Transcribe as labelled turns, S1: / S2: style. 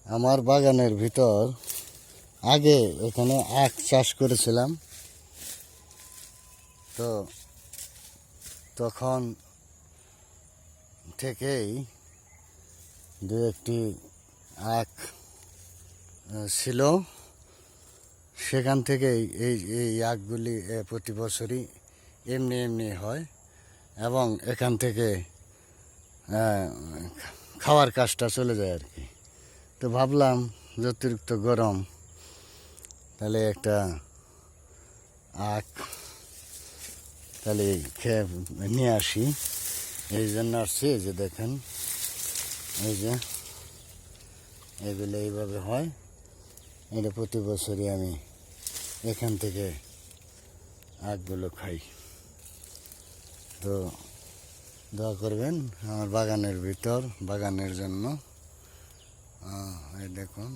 S1: আমার বাগানের ভিতর আগে এখানে আখ চাষ করেছিলাম। তো তখন থেকেই দু একটি আখ ছিল, সেখান থেকেই এই আখগুলি প্রতি বছরই এমনি এমনি হয় এবং এখান থেকে খাওয়ার কাজটা চলে যায় আর কি। তো ভাবলাম যে অতিরিক্ত গরম, তাহলে একটা আখ তাহলে খেয়ে নিয়ে আসি, এই জন্য আসছি। এই যে দেখেন, এই যে এগুলো এইভাবে হয়। এটা প্রতি বছরই আমি এখান থেকে আখগুলো খাই। তো দোয়া করবেন আমার বাগানের ভিতর, বাগানের জন্য। এই দেখুন।